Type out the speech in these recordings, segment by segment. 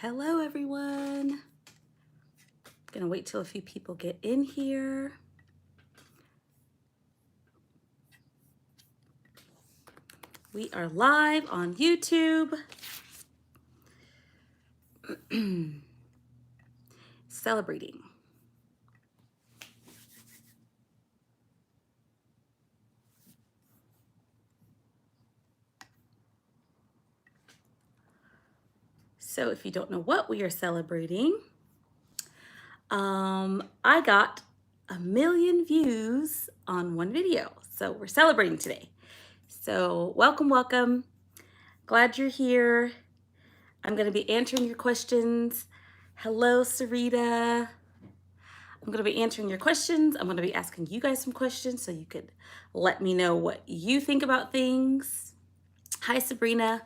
Hello, everyone. Gonna wait till a few people get in here. We are live on YouTube. Celebrating. So if you don't know what we are celebrating, I got 1 million views on one video. So we're celebrating today. So welcome. Glad you're here. I'm gonna be answering your questions. Hello, Sarita. I'm gonna be answering your questions. I'm gonna be asking you guys some questions so you could let me know what you think about things. Hi, Sabrina.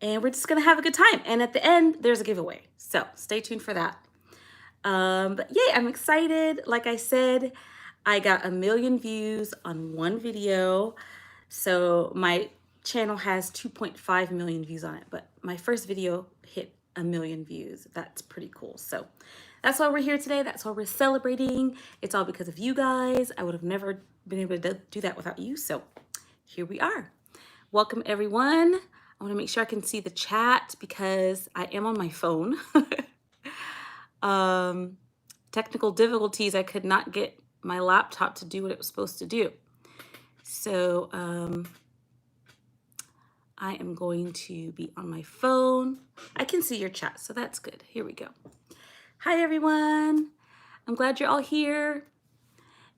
And we're just gonna have a good time. And at the end, there's a giveaway. So stay tuned for that. But yay, I'm excited. Like I said, I got 1 million views on one video. So my channel has 2.5 million views on it, but my first video hit 1 million views. That's pretty cool. So that's why we're here today. That's why we're celebrating. It's all because of you guys. I would have never been able to do that without you. So here we are. Welcome, everyone. I want to make sure I can see the chat because I am on my phone. Technical difficulties. I could not get my laptop to do what it was supposed to do. So I am going to be on my phone. I can see your chat, so that's good. Here we go. Hi, everyone. I'm glad you're all here.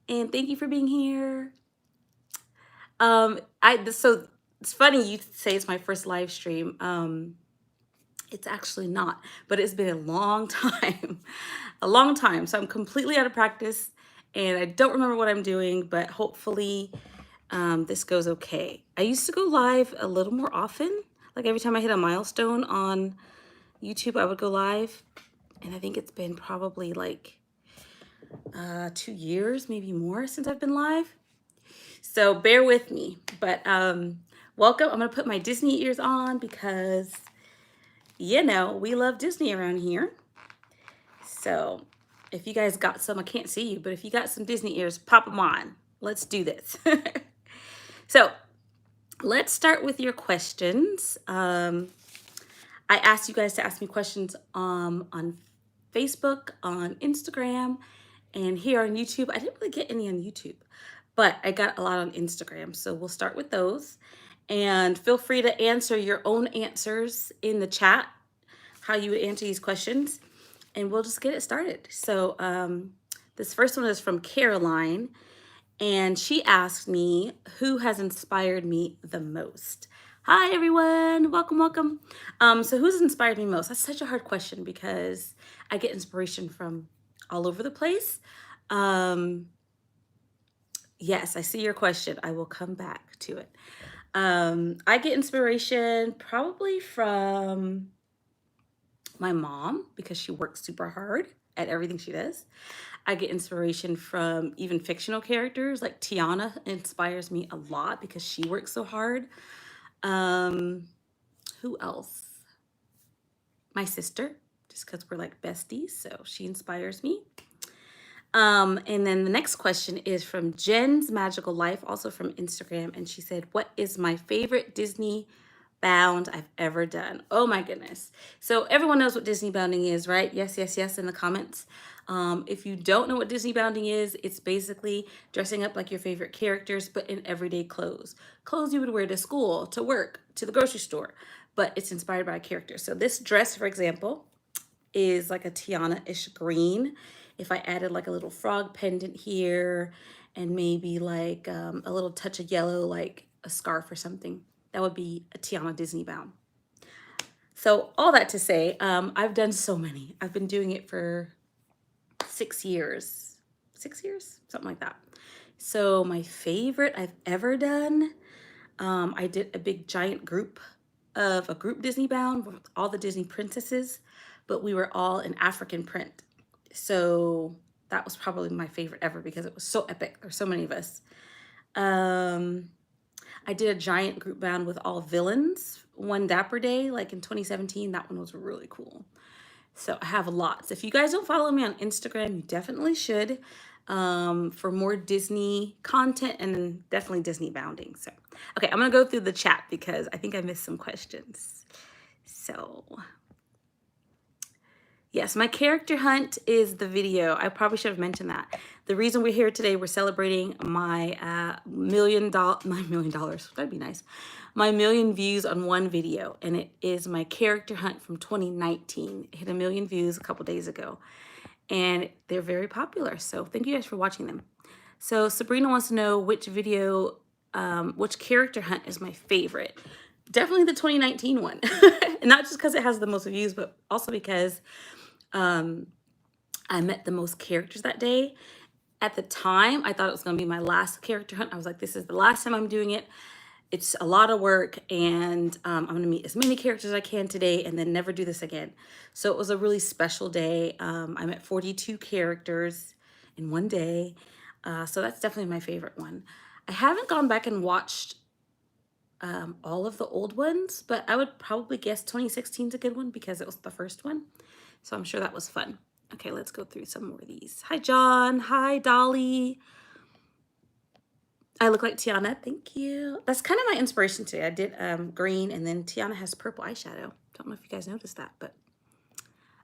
And thank you for being here. So it's funny you say it's my first live stream. It's actually not, but it's been a long time, So I'm completely out of practice and I don't remember what I'm doing, but hopefully this goes okay. I used to go live a little more often. Like every time I hit a milestone on YouTube, I would go live. And I think it's been probably like 2 years, maybe more since I've been live. So bear with me, but welcome. I'm gonna put my Disney ears on because, you know, we love Disney around here. So if you guys got some, I can't see you, but if you got some Disney ears, pop them on. Let's do this. So let's start with your questions. I asked you guys to ask me questions on Facebook, on Instagram, and here on YouTube. I didn't really get any on YouTube, but I got a lot on Instagram. So we'll start with those. And feel free to answer your own answers in the chat, how you would answer these questions, and we'll just get it started. So this first one is from Caroline, and she asked me, who has inspired me the most? Hi, everyone. Welcome. So who's inspired me most? That's such a hard question because I get inspiration from all over the place. Yes, I see your question. I will come back to it. I get inspiration probably from my mom because she works super hard at everything she does. I get inspiration from even fictional characters, like Tiana inspires me a lot because she works so hard. Who else? My sister, just because we're like besties, so she inspires me. And then the next question is from Jen's Magical Life, also from Instagram. And she said, what is my favorite Disney bound I've ever done? Oh my goodness. So everyone knows what Disney bounding is, right? Yes in the comments. If you don't know what Disney bounding is, it's basically dressing up like your favorite characters, but in everyday clothes. Clothes you would wear to school, to work, to the grocery store, but it's inspired by a character. So this dress, for example, is like a Tiana-ish green. If I added like a little frog pendant here and maybe like a little touch of yellow, like a scarf or something, that would be a Tiana Disney bound. So all that to say, I've done so many. I've been doing it for 6 years, something like that. So my favorite I've ever done, I did a big giant group Disney bound with all the Disney princesses, but we were all in African print. So that was probably my favorite ever because it was so epic. There's so many of us. I did a giant group bound with all villains one Dapper Day, like in 2017. That one was really cool. So I have lots. If you guys don't follow me on Instagram, you definitely should, for more Disney content and definitely Disney bounding. So, okay, I'm gonna go through the chat because I think I missed some questions. So, yes, my character hunt is the video. I probably should have mentioned that. The reason we're here today, we're celebrating my $1 million. That'd be nice. My 1,000,000 views on one video, and it is my character hunt from 2019. It hit 1,000,000 views a couple days ago, and they're very popular. So thank you guys for watching them. So Sabrina wants to know which video, which character hunt is my favorite. Definitely the 2019 one. And not just because it has the most views, but also because I met the most characters that day. At the time, I thought it was going to be my last character hunt. I was like, this is the last time I'm doing it. It's a lot of work, and I'm going to meet as many characters as I can today and then never do this again. So it was a really special day. I met 42 characters in one day. So that's definitely my favorite one. I haven't gone back and watched all of the old ones, but I would probably guess 2016 is a good one because it was the first one. So I'm sure that was fun. Okay, let's go through some more of these. Hi, John. Hi, Dolly. I look like Tiana. Thank you. That's kind of my inspiration today. I did green, and then Tiana has purple eyeshadow. Don't know if you guys noticed that, but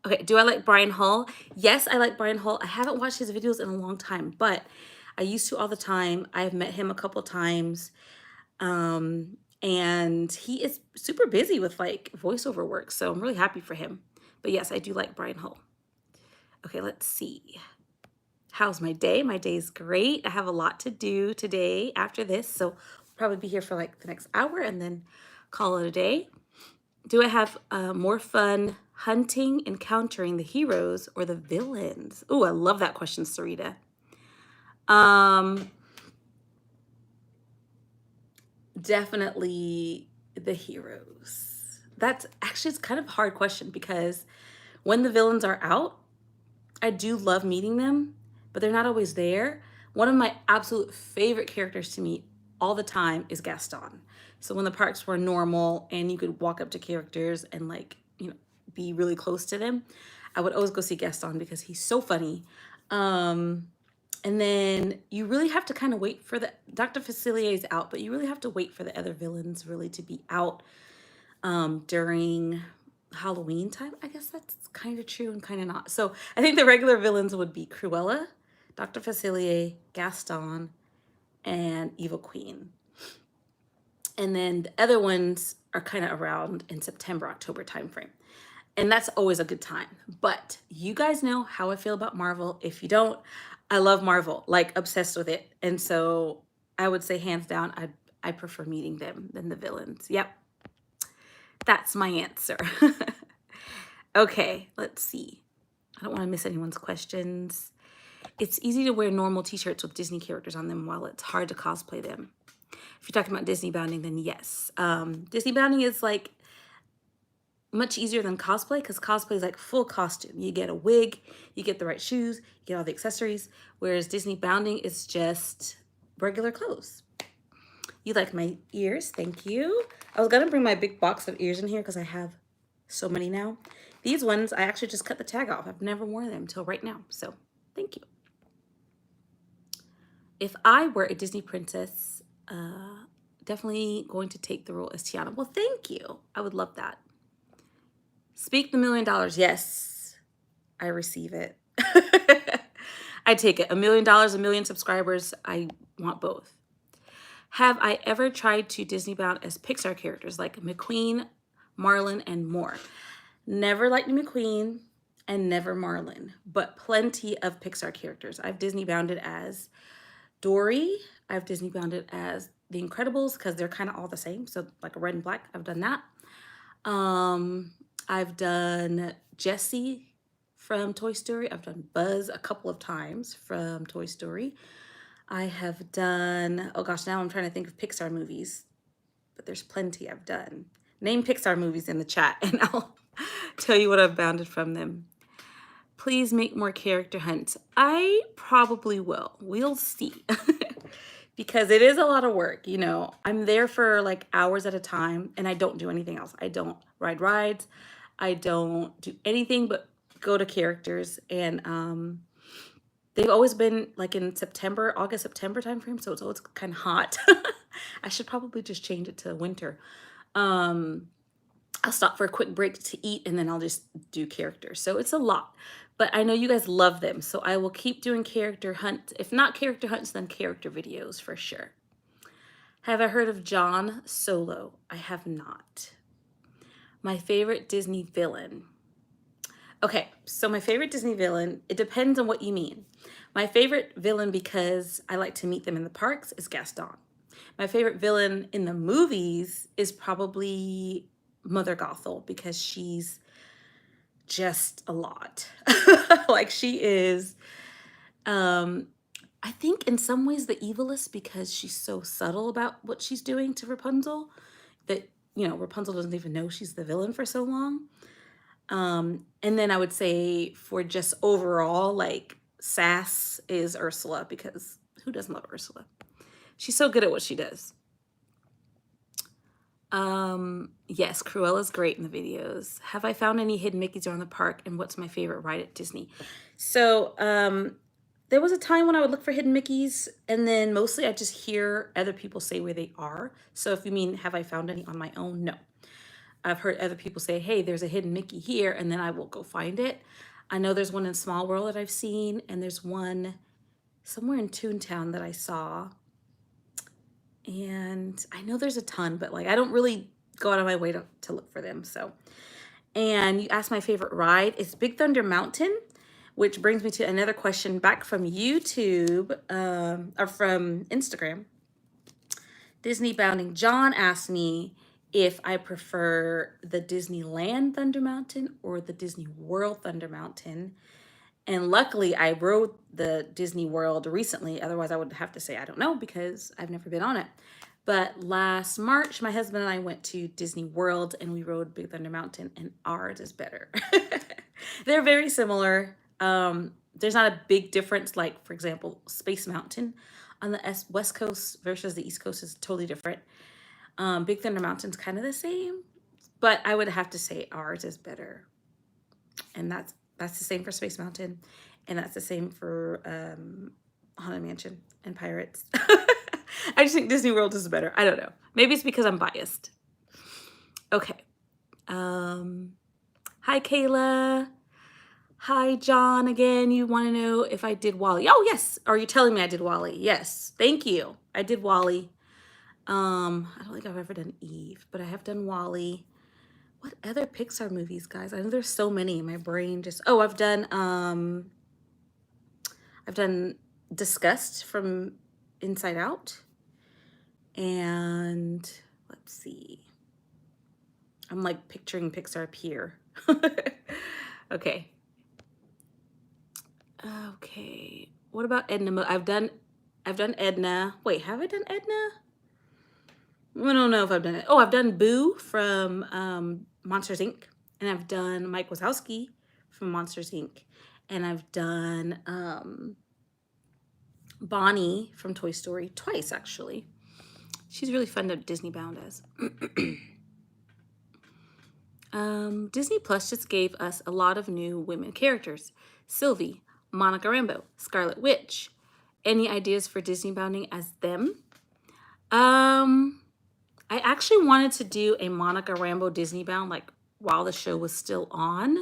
okay. Do I like Brian Hull? Yes, I like Brian Hull. I haven't watched his videos in a long time, but I used to all the time. I've met him a couple times, and he is super busy with like voiceover work, so I'm really happy for him. But yes, I do like Brian Hull. Okay, let's see. How's my day? My day's great. I have a lot to do today after this, so I'll probably be here for like the next hour and then call it a day. Do I have more fun hunting, encountering the heroes or the villains? Oh, I love that question, Sarita. Definitely the heroes. That's actually, it's kind of a hard question because when the villains are out, I do love meeting them, but they're not always there. One of my absolute favorite characters to meet all the time is Gaston. So when the parks were normal and you could walk up to characters and like, you know, be really close to them, I would always go see Gaston because he's so funny. And then you really have to kind of wait for the, Dr. Facilier's out, but you really have to wait for the other villains really to be out during Halloween time. I guess that's kind of true and kind of not. So I think the regular villains would be Cruella, Dr. Facilier, Gaston, and Evil Queen. And then the other ones are kind of around in September, October timeframe. And that's always a good time. But you guys know how I feel about Marvel. If you don't, I love Marvel, like obsessed with it. And so I would say hands down, I prefer meeting them than the villains. Yep. That's my answer. Okay, let's see. I don't want to miss anyone's questions. It's easy to wear normal t-shirts with Disney characters on them while it's hard to cosplay them. If you're talking about Disney bounding, then yes. Disney bounding is like much easier than cosplay because cosplay is like full costume. You get a wig, you get the right shoes, you get all the accessories, whereas Disney bounding is just regular clothes. You like my ears? Thank you. I was gonna bring my big box of ears in here because I have so many now. These ones, I actually just cut the tag off. I've never worn them till right now, so thank you. If I were a Disney princess, definitely going to take the role as Tiana. Well, thank you. I would love that. Speak the $1 million. Yes, I receive it. I take it. $1 million, 1,000,000 subscribers. I want both. Have I ever tried to Disney bound as Pixar characters like McQueen, Marlin, and more? Never liked McQueen and never Marlin, but plenty of Pixar characters. I've Disney bounded as Dory. I've Disney bounded as The Incredibles because they're kind of all the same. So like a red and black, I've done that. I've done Jessie from Toy Story. I've done Buzz a couple of times from Toy Story. I have done, oh gosh, now I'm trying to think of Pixar movies, but there's plenty I've done. Name Pixar movies in the chat and I'll tell you what I've bounded from them. Please make more character hunts. I probably will. We'll see. because it is a lot of work. You know, I'm there for like hours at a time and I don't do anything else. I don't ride rides. I don't do anything but go to characters. And they've always been like in September, August, September timeframe. So it's always kind of hot. I should probably just change it to winter. Um, I'll stop for a quick break to eat and then I'll just do characters. So it's a lot, but I know you guys love them. So I will keep doing character hunts. If not character hunts, then character videos for sure. Have I heard of John Solo? I have not. My favorite Disney villain. Okay, so my favorite Disney villain, it depends on what you mean. My favorite villain, because I like to meet them in the parks, is Gaston. My favorite villain in the movies is probably Mother Gothel, because she's just a lot. Like she is, I think in some ways the evilest, because she's so subtle about what she's doing to Rapunzel that, you know, Rapunzel doesn't even know she's the villain for so long. And then I would say for just overall like sass is Ursula, because who doesn't love Ursula? She's so good at what she does. Yes, Cruella's great in the videos. Have I found any hidden Mickeys around the park, and what's my favorite ride at Disney? So, there was a time when I would look for hidden Mickeys, and then mostly I just hear other people say where they are. So if you mean, have I found any on my own? No. I've heard other people say, hey, there's a hidden Mickey here, and then I will go find it. I know there's one in Small World that I've seen, and there's one somewhere in Toontown that I saw. And I know there's a ton, but like I don't really go out of my way to look for them. So, and you asked my favorite ride. It's Big Thunder Mountain, which brings me to another question back from YouTube, or from Instagram. Disney Bounding John asked me if I prefer the Disneyland Thunder Mountain or the Disney World Thunder Mountain. And luckily I rode the Disney World recently. Otherwise I would have to say, I don't know, because I've never been on it. But last March, my husband and I went to Disney World and we rode Big Thunder Mountain, and ours is better. They're very similar. There's not a big difference. Like, for example, Space Mountain on the West Coast versus the East Coast is totally different. Big Thunder Mountain's kind of the same, but I would have to say ours is better. And that's the same for Space Mountain, and that's the same for Haunted Mansion and Pirates. I just think Disney World is better. I don't know. Maybe it's because I'm biased. Okay. Hi, Kayla. Hi, John. Again, you want to know if I did WALL-E. Oh, yes. Are you telling me I did WALL-E? Yes. Thank you. I did WALL-E. I don't think I've ever done Eve, but I have done WALL-E. What other Pixar movies, guys? I know there's so many. My brain just... Oh, I've done Disgust from Inside Out. And let's see. I'm like picturing Pixar Pier. Okay. Okay. What about Edna? I've done Edna. Wait, have I done Edna? I don't know if I've done it. Oh, I've done Boo from Monsters Inc. And I've done Mike Wazowski from Monsters Inc. And I've done Bonnie from Toy Story twice, actually. She's really fun to Disney Bound as. Disney Plus just gave us a lot of new women characters. Sylvie, Monica Rambeau, Scarlet Witch. Any ideas for Disney Bounding as them? I actually wanted to do a Monica Rambeau Disney Bound like while the show was still on,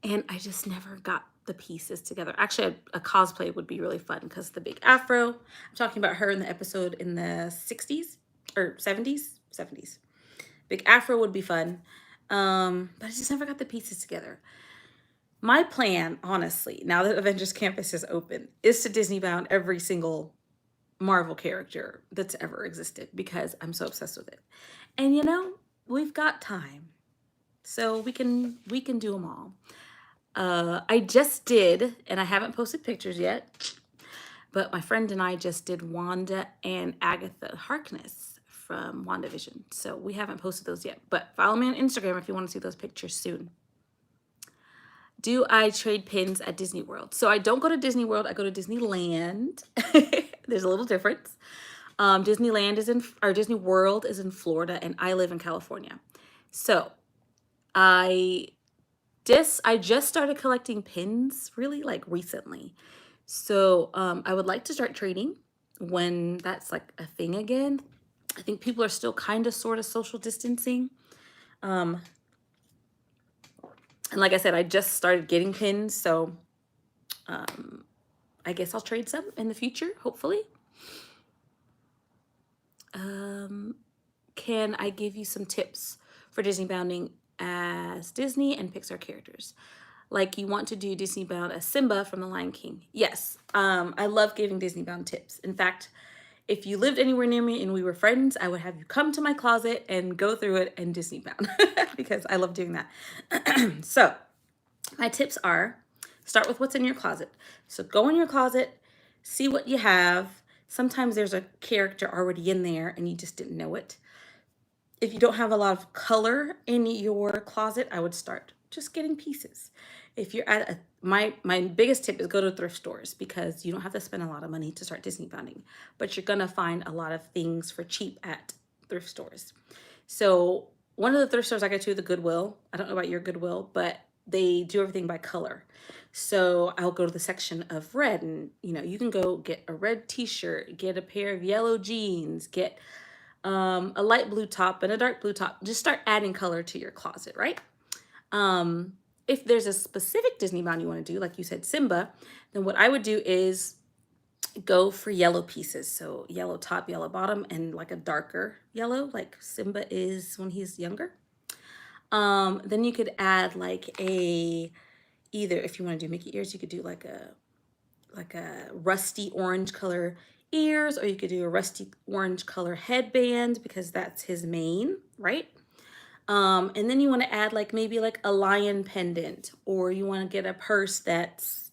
and I just never got the pieces together. Actually, a cosplay would be really fun because the big afro. I'm talking about her in the episode in the 60s or 70s. Big afro would be fun, but I just never got the pieces together. My plan, honestly, now that Avengers Campus is open, is to Disney Bound every single Marvel character that's ever existed because I'm so obsessed with it. And you know, we've got time, so we can do them all. I just did, and I haven't posted pictures yet, but my friend and I just did Wanda and Agatha Harkness from WandaVision. So we haven't posted those yet, but follow me on Instagram if you want to see those pictures soon. Do I trade pins at Disney World? So I don't go to Disney World, I go to Disneyland. There's a little difference. Disneyland is or Disney World is in Florida, and I live in California. So I I just started collecting pins really like recently. So I would like to start trading when that's like a thing again. I think people are still kind of sort of social distancing. Um, and like I said, I just started getting pins, so um, I guess I'll trade some in the future, hopefully. Um, can I give you some tips for Disney bounding as Disney and Pixar characters? Like you want to do Disney bound as Simba from The Lion King. Yes, I love giving Disney bound tips. In fact, if you lived anywhere near me and we were friends, I would have you come to my closet and go through it and Disney bound because I love doing that. So my tips are start with what's in your closet. So go in your closet, see what you have. Sometimes there's a character already in there and you just didn't know it. If you don't have a lot of color in your closet, I would start just getting pieces. If you're at my biggest tip is go to thrift stores because you don't have to spend a lot of money to start Disney bounding, but you're gonna find a lot of things for cheap at thrift stores. So one of the thrift stores I go to, the Goodwill, I don't know about your Goodwill, but they do everything by color. So I'll go to the section of red, and you can go get a red t-shirt, get a pair of yellow jeans, get a light blue top and a dark blue top. Just start adding color to your closet, right? If there's a specific Disney bound you want to do, like you said, Simba, then what I would do is go for yellow pieces. So yellow top, yellow bottom, and like a darker yellow, like Simba is when he's younger. Then you could add like either if you want to do Mickey ears, you could do like a rusty orange color ears, or you could do a rusty orange color headband because that's his mane, right? And then you want to add like maybe like a lion pendant, or you want to get a purse that's,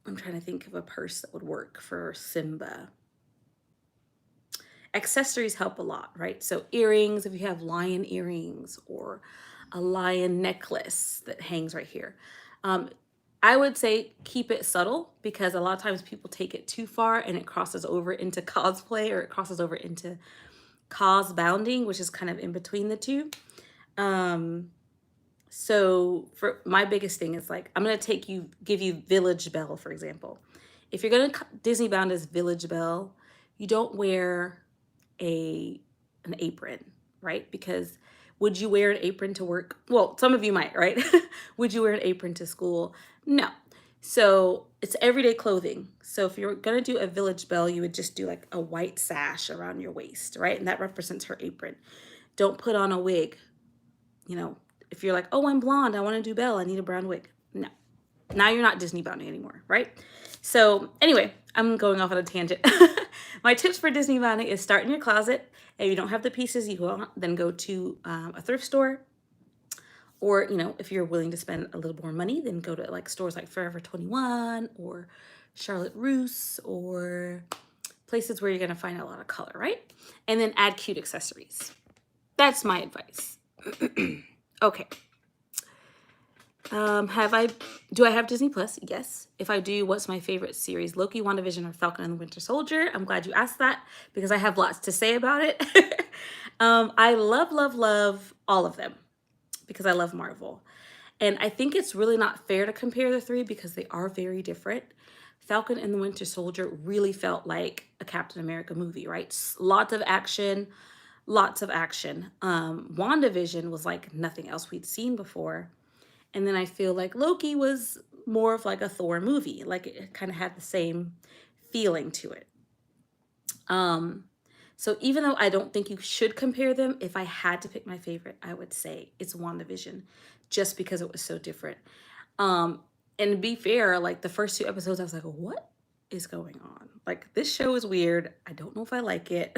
I'm trying to think of a purse that would work for Simba. Accessories help a lot, right? So earrings, if you have lion earrings or a lion necklace that hangs right here. I would say keep it subtle because a lot of times people take it too far and it crosses over into cosplay or it crosses over into cos bounding, which is kind of in between the two. So for my biggest thing is like, I'm going to give you Village Belle, for example. If you're going to Disney bound as Village Belle, you don't wear an apron, right? Because would you wear an apron to work? Well, some of you might, right? Would you wear an apron to school? No. So it's everyday clothing. So if you're gonna do a Village Belle, you would just do like a white sash around your waist, right? And that represents her apron. Don't put on a wig. If you're like, oh, I'm blonde, I want to do Belle, I need a brown wig. No. Now you're not Disney bounding anymore, right? So anyway, I'm going off on a tangent. My tips for Disney bounding is start in your closet. If you don't have the pieces you want, then go to a thrift store. Or, if you're willing to spend a little more money, then go to like stores like Forever 21 or Charlotte Russe or places where you're going to find a lot of color, right? And then add cute accessories. That's my advice. Okay. Do I have Disney Plus? Yes. If I do, what's my favorite series? Loki, WandaVision, or Falcon and the Winter Soldier? I'm glad you asked that because I have lots to say about it. I love all of them because I love Marvel. And I think it's really not fair to compare the three because they are very different. Falcon and the Winter Soldier really felt like a Captain America movie, right? Lots of action. WandaVision was like nothing else we'd seen before. And then I feel like Loki was more of like a Thor movie. Like it kind of had the same feeling to it. So even though I don't think you should compare them, if I had to pick my favorite, I would say it's WandaVision just because it was so different. And to be fair, like the first 2 episodes, I was like, what is going on? Like this show is weird. I don't know if I like it.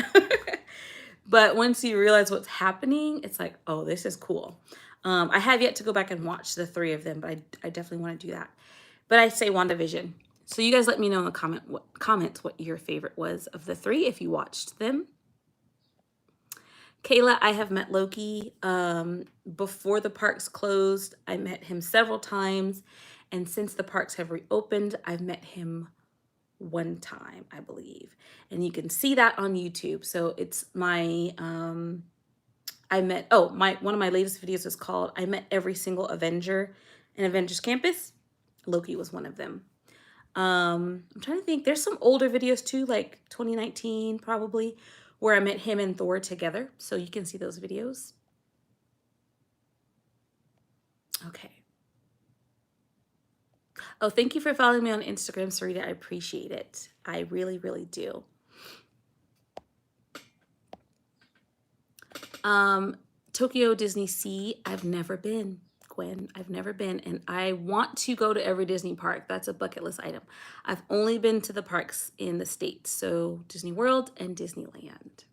But once you realize what's happening, it's like, oh, this is cool. I have yet to go back and watch the 3 of them, but I definitely want to do that. But I say WandaVision. So you guys let me know in the comments what your favorite was of the 3 if you watched them. Kayla, I have met Loki before the parks closed. I met him several times. And since the parks have reopened, I've met him one time, I believe. And you can see that on YouTube. So it's my one of my latest videos is called I Met Every Single Avenger in Avengers Campus. Loki was one of them. I'm trying to think. There's some older videos too, like 2019 probably, where I met him and Thor together. So you can see those videos. Okay. Oh, thank you for following me on Instagram, Sarita. I appreciate it. I really, really do. Tokyo Disney Sea, I've never been, Gwen. I've never been, and I want to go to every Disney park. That's a bucket list item. I've only been to the parks in the States, so Disney World and Disneyland.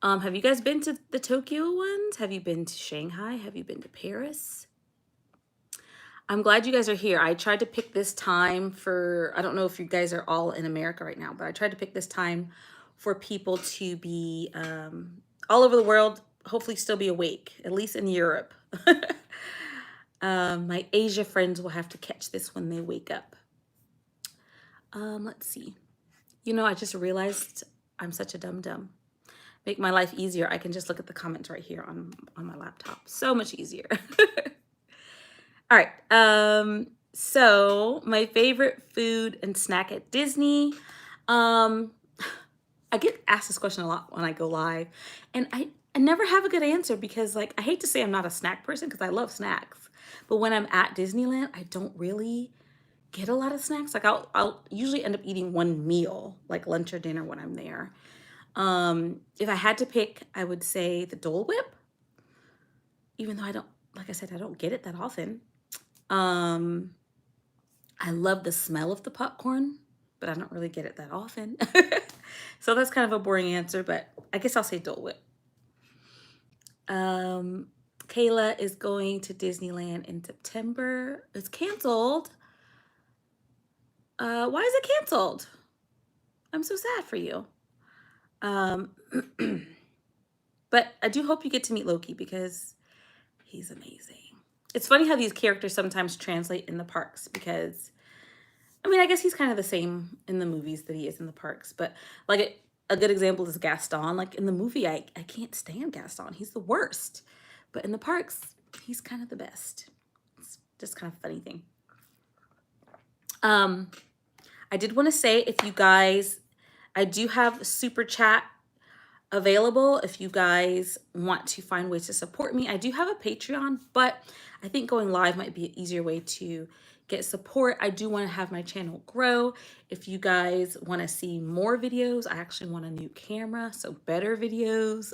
Have you guys been to the Tokyo ones? Have you been to Shanghai? Have you been to Paris? I'm glad you guys are here. I tried to pick this time for, I don't know if you guys are all in America right now, but I tried to pick this time for people to be all over the world, hopefully still be awake, at least in Europe. My Asia friends will have to catch this when they wake up. Let's see. You know, I just realized I'm such a dum-dum. Make my life easier. I can just look at the comments right here on my laptop. So much easier. All right. So my favorite food and snack at Disney. I get asked this question a lot when I go live, and I never have a good answer because, like, I hate to say I'm not a snack person because I love snacks, but when I'm at Disneyland, I don't really get a lot of snacks. Like I'll usually end up eating one meal, like lunch or dinner when I'm there. If I had to pick, I would say the Dole Whip, even though I don't, like I said, I don't get it that often. I love the smell of the popcorn, but I don't really get it that often. So that's kind of a boring answer, but I guess I'll say Dole Whip. Kayla is going to Disneyland in September. It's canceled. Why is it canceled? I'm so sad for you. But I do hope you get to meet Loki because he's amazing. It's funny how these characters sometimes translate in the parks because, I mean, I guess he's kind of the same in the movies that he is in the parks. But like a good example is Gaston. Like in the movie, I can't stand Gaston. He's the worst. But in the parks, he's kind of the best. It's just kind of a funny thing. I did want to say, if you guys, I do have super chat available if you guys want to find ways to support me. I do have a Patreon, but I think going live might be an easier way to get support. I do want to have my channel grow. If you guys want to see more videos, I actually want a new camera, so better videos.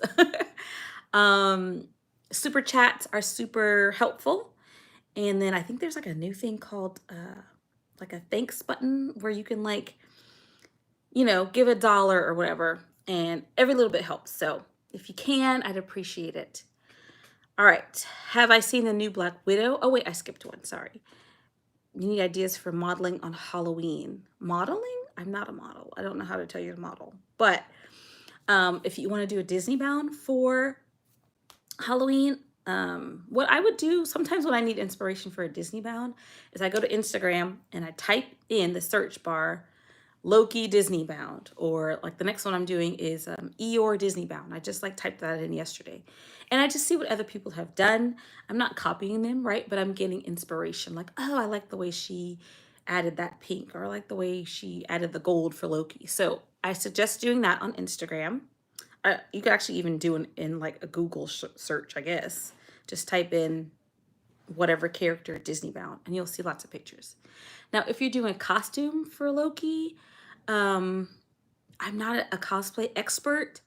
Super chats are super helpful. And then I think there's like a new thing called like a thanks button where you can, like, you know, give $1 or whatever, and every little bit helps. So if you can, I'd appreciate it. All right. Have I seen the new Black Widow? Oh, wait, I skipped one. Sorry. You need ideas for modeling on Halloween. Modeling? I'm not a model. I don't know how to tell you to model. But if you want to do a Disney bound for Halloween, what I would do sometimes when I need inspiration for a Disney bound is I go to Instagram and I type in the search bar Loki Disney bound, or like the next one I'm doing is Eeyore Disney bound. I just like typed that in yesterday, and I just see what other people have done. I'm not copying them, right? But I'm getting inspiration. Like, oh, I like the way she added that pink, or I like the way she added the gold for Loki. So I suggest doing that on Instagram. You could actually even do it in like a Google search, I guess. Just type in whatever character Disney bound, and you'll see lots of pictures. Now, if you're doing a costume for Loki, I'm not a cosplay expert,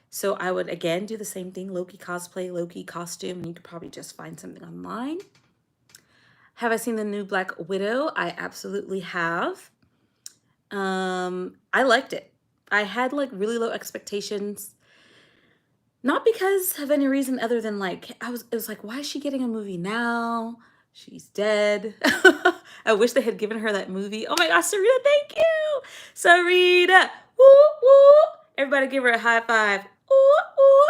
so I would again do the same thing: Loki cosplay, Loki costume, and you could probably just find something online. Have I seen the new Black Widow? I absolutely have. I liked it. I had like really low expectations, not because of any reason other than like it was like, why is she getting a movie now? She's dead. I wish they had given her that movie. Oh my gosh, Sarita, thank you. Sarita. Woo, woo. Everybody give her a high five. Woo, woo.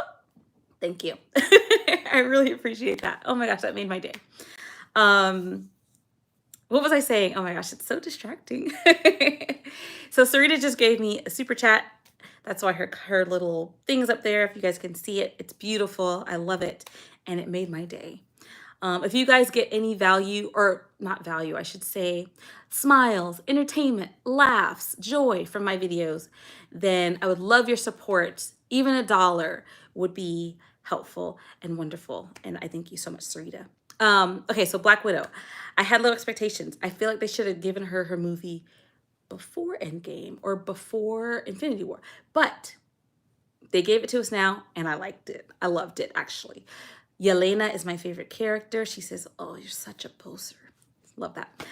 Thank you. I really appreciate that. Oh my gosh, that made my day. What was I saying? Oh my gosh, it's so distracting. So Sarita just gave me a super chat. That's why her little thing's up there. If you guys can see it, it's beautiful. I love it. And it made my day. If you guys get any value, or not value, I should say, smiles, entertainment, laughs, joy from my videos, then I would love your support. Even $1 would be helpful and wonderful. And I thank you so much, Sarita. Okay, so Black Widow. I had low expectations. I feel like they should have given her movie before Endgame or before Infinity War. But they gave it to us now, and I liked it. I loved it, actually. Yelena is my favorite character. She says, "Oh, you're such a poser." Love that.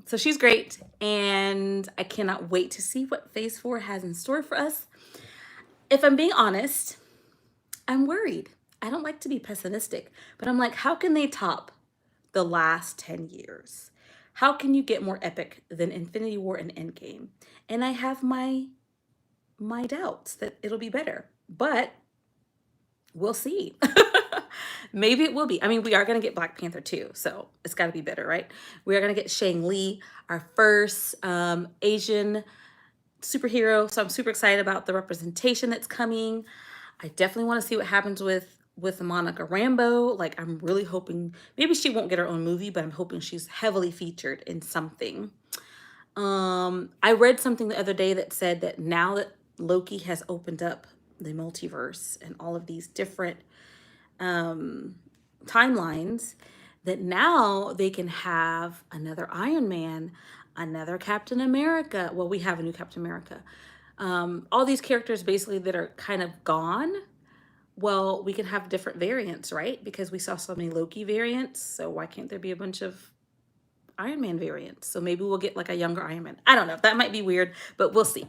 So she's great, and I cannot wait to see what Phase 4 has in store for us. If I'm being honest, I'm worried. I don't like to be pessimistic, but I'm like, how can they top the last 10 years? How can you get more epic than Infinity War and Endgame? And I have my doubts that it'll be better, but we'll see. Maybe it will be. I mean, we are going to get Black Panther too, so it's got to be better, right? We are going to get Shang-Li, our first Asian superhero, so I'm super excited about the representation that's coming. I definitely want to see what happens with Monica Rambeau. Like, I'm really hoping, maybe she won't get her own movie, but I'm hoping she's heavily featured in something. I read something the other day that said that now that Loki has opened up the multiverse and all of these different timelines, that now they can have another Iron Man, another Captain America. Well, we have a new Captain America. All these characters basically that are kind of gone. Well, we can have different variants, right? Because we saw so many Loki variants. So why can't there be a bunch of Iron Man variants? So maybe we'll get like a younger Iron Man. I don't know. That might be weird, but we'll see.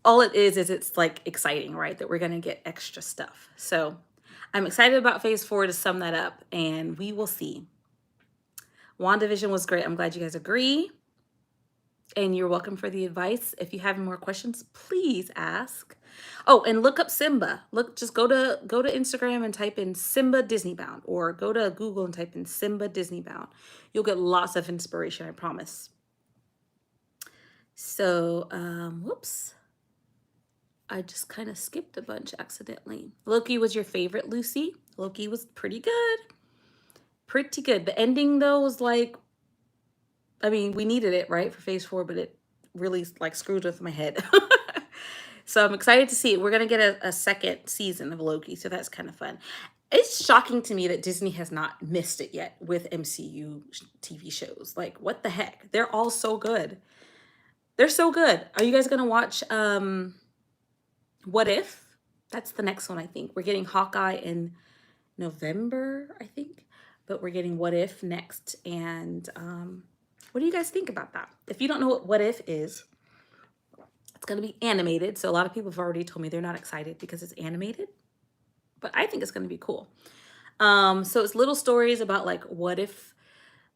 All it is it's like exciting, right? That we're going to get extra stuff. So I'm excited about Phase 4 to sum that up, and we will see. WandaVision was great. I'm glad you guys agree. And you're welcome for the advice. If you have any more questions, please ask. Oh, and look up Simba. Just go to Instagram and type in Simba Disney Bound, or go to Google and type in Simba Disney Bound. You'll get lots of inspiration, I promise. So, whoops. I just kind of skipped a bunch accidentally. Loki was your favorite, Lucy? Loki was pretty good. Pretty good. The ending, though, was like, I mean, we needed it, right, for Phase 4, but it really like screwed with my head. So I'm excited to see it. We're going to get a second season of Loki, so that's kind of fun. It's shocking to me that Disney has not missed it yet with MCU TV shows. Like, what the heck? They're all so good. They're so good. Are you guys going to watch What If? That's the next one, I think. We're getting Hawkeye in November, I think. But we're getting What If next. And what do you guys think about that? If you don't know what If is, it's going to be animated. So a lot of people have already told me they're not excited because it's animated. But I think it's going to be cool. So it's little stories about like, what if,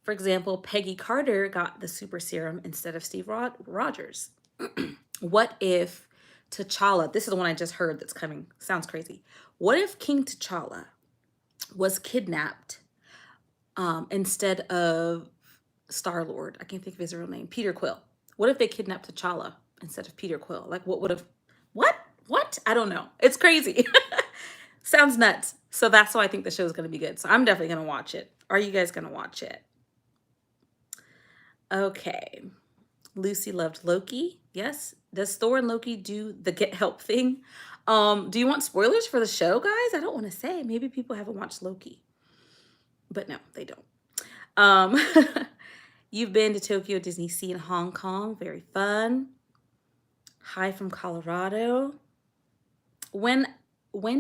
for example, Peggy Carter got the super serum instead of Steve Rogers? What if T'Challa, this is the one I just heard that's coming, sounds crazy. What if King T'Challa was kidnapped instead of Star-Lord? I can't think of his real name. Peter Quill. What if they kidnapped T'Challa instead of Peter Quill? Like, what would have, what? I don't know. It's crazy. Sounds nuts. So that's why I think the show is going to be good. So I'm definitely going to watch it. Are you guys going to watch it? Okay. Lucy loved Loki. Yes. Does Thor and Loki do the get help thing? Do you want spoilers for the show, guys? I don't want to say. Maybe people haven't watched Loki. But no, they don't. You've been to Tokyo Disney Sea in Hong Kong. Very fun. Hi from Colorado. When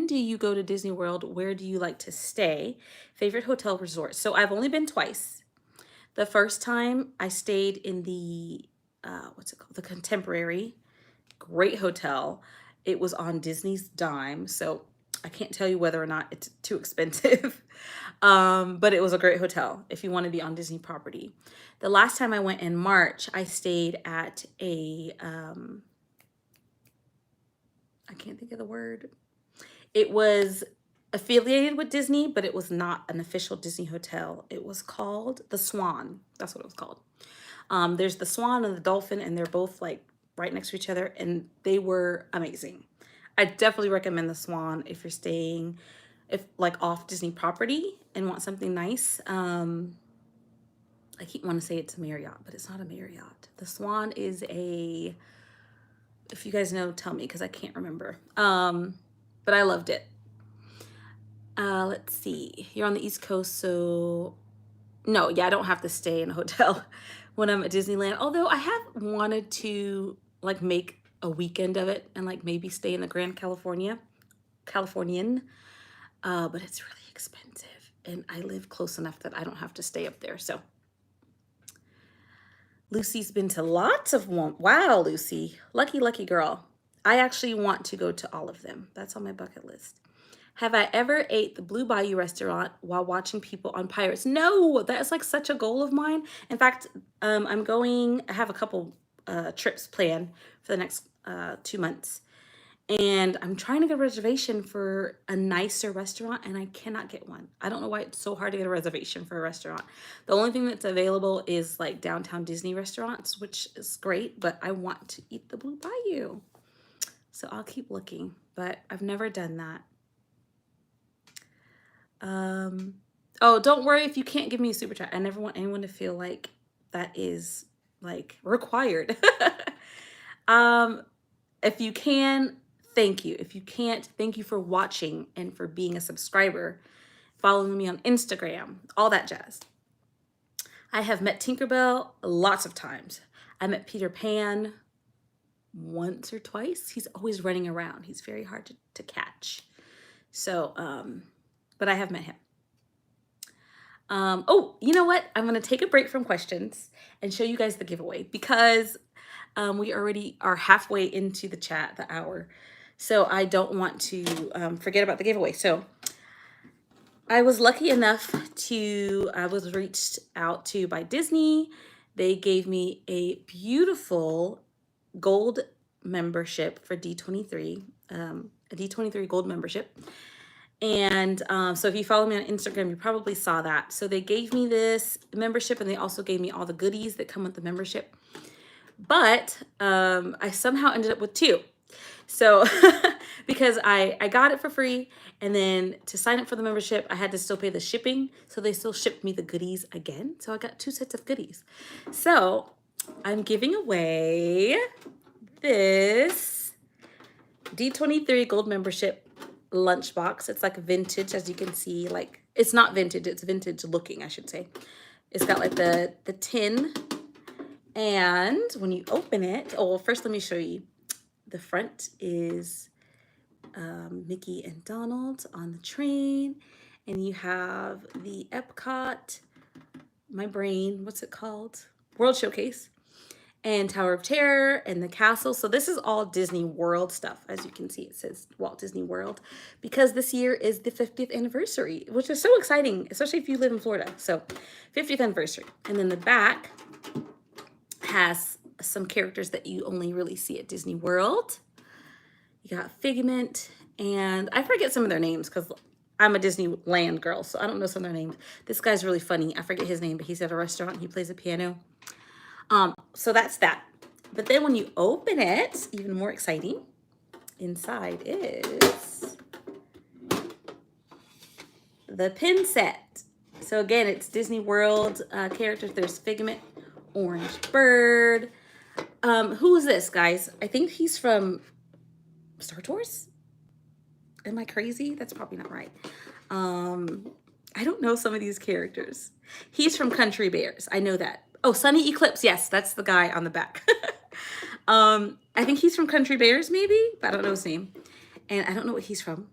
do you go to Disney World? Where do you like to stay? Favorite hotel resort? So I've only been twice. The first time I stayed in the, what's it called? The Contemporary. Great hotel. It was on Disney's dime. So I can't tell you whether or not it's too expensive. But it was a great hotel if you want to be on Disney property. The last time I went in March, I stayed at a, I can't think of the word. It was affiliated with Disney, but it was not an official Disney hotel. It was called the Swan. That's what it was called. There's the Swan and the Dolphin, and they're both like right next to each other, and they were amazing. I definitely recommend the Swan if you're staying, if like off Disney property and want something nice. I keep wanting to say it's a Marriott, but it's not a Marriott. The Swan is a, if you guys know, tell me because I can't remember. But I loved it. Let's see. You're on the East Coast, so no, yeah, I don't have to stay in a hotel when I'm at Disneyland. Although I have wanted to like make a weekend of it and like maybe stay in the Californian, but it's really expensive, and I live close enough that I don't have to stay up there. So Lucy's been to lots of one. Wow, Lucy, lucky, lucky girl. I actually want to go to all of them. That's on my bucket list. Have I ever ate the Blue Bayou restaurant while watching people on Pirates? No, that's like such a goal of mine. In fact, I have a couple trips planned for the next 2 months. And I'm trying to get a reservation for a nicer restaurant, and I cannot get one. I don't know why it's so hard to get a reservation for a restaurant. The only thing that's available is like downtown Disney restaurants, which is great, but I want to eat the Blue Bayou. So I'll keep looking, but I've never done that. Oh, don't worry if you can't give me a super chat. I never want anyone to feel like that is like required. If you can, thank you. If you can't, thank you for watching and for being a subscriber, following me on Instagram, all that jazz. I have met Tinkerbell lots of times. I met Peter Pan once or twice. He's always running around. He's very hard to catch. So, but I have met him. Oh, you know what? I'm going to take a break from questions and show you guys the giveaway because we already are halfway into the chat, the hour. So I don't want to forget about the giveaway. So I was lucky enough I was reached out to by Disney. They gave me a beautiful gold membership for D23, a D23 gold membership. And so if you follow me on Instagram, you probably saw that. So they gave me this membership, and they also gave me all the goodies that come with the membership. But I somehow ended up with 2. So because I got it for free, and then to sign up for the membership, I had to still pay the shipping. So they still shipped me the goodies again. So I got 2 sets of goodies. So I'm giving away this D23 gold membership lunchbox. It's like vintage, as you can see. Like, it's not vintage, it's vintage looking, I should say. It's got like the tin, and when you open it, oh well, first let me show you. The front is Mickey and Donald on the train, and you have the Epcot, my brain, what's it called? World Showcase, and Tower of Terror, and the castle. So this is all Disney World stuff. As you can see, it says Walt Disney World, because this year is the 50th anniversary, which is so exciting, especially if you live in Florida. So 50th anniversary. And then the back has some characters that you only really see at Disney World. You got Figment, and I forget some of their names because I'm a Disneyland girl, so I don't know some of their names. This guy's really funny. I forget his name, but he's at a restaurant and he plays a piano. So that's that. But then when you open it, even more exciting, inside is the pin set. So again, it's Disney World characters. There's Figment, Orange Bird. Who is this, guys? I think he's from Star Tours. Am I crazy? That's probably not right. I don't know some of these characters. He's from Country Bears. I know that. Oh, Sunny Eclipse. Yes, that's the guy on the back. I think he's from Country Bears, maybe, but I don't know his name. And I don't know what he's from.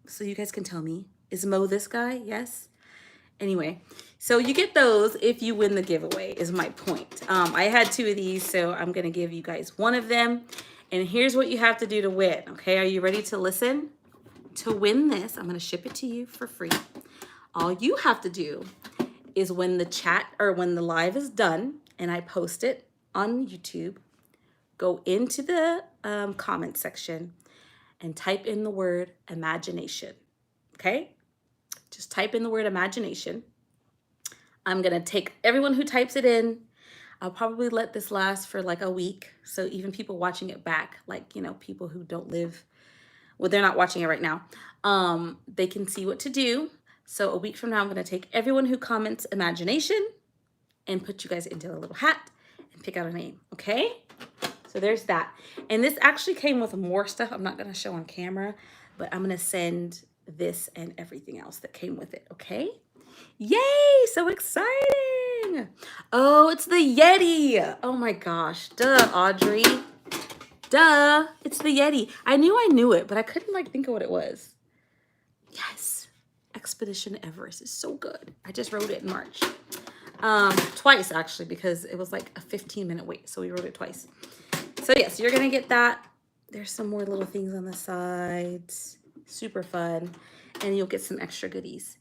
So you guys can tell me. Is Mo this guy? Yes. Anyway, so you get those if you win the giveaway, is my point. I had 2 of these, so I'm going to give you guys 1 of them. And here's what you have to do to win. Okay, are you ready to listen? To win this, I'm going to ship it to you for free. All you have to do is when the chat or when the live is done and I post it on YouTube, go into the comment section and type in the word imagination. okay? Just type in the word imagination. I'm gonna take everyone who types it in. I'll probably let this last for like a week. So even people watching it back, like, you know, people who don't live, well, they're not watching it right now. They can see what to do. So a week from now, I'm gonna take everyone who comments imagination and put you guys into a little hat and pick out a name, okay? So there's that. And this actually came with more stuff I'm not gonna show on camera, but I'm gonna send this and everything else that came with it, okay? Yay, so exciting. Oh, it's the Yeti. Oh my gosh, duh, Audrey. Duh, it's the Yeti. I knew it, but I couldn't like think of what it was. Yes, Expedition Everest is so good. I just wrote it in March. Twice actually, because it was like a 15-minute wait. So we wrote it twice. So yes, you're gonna get that. There's some more little things on the sides. Super fun. And you'll get some extra goodies.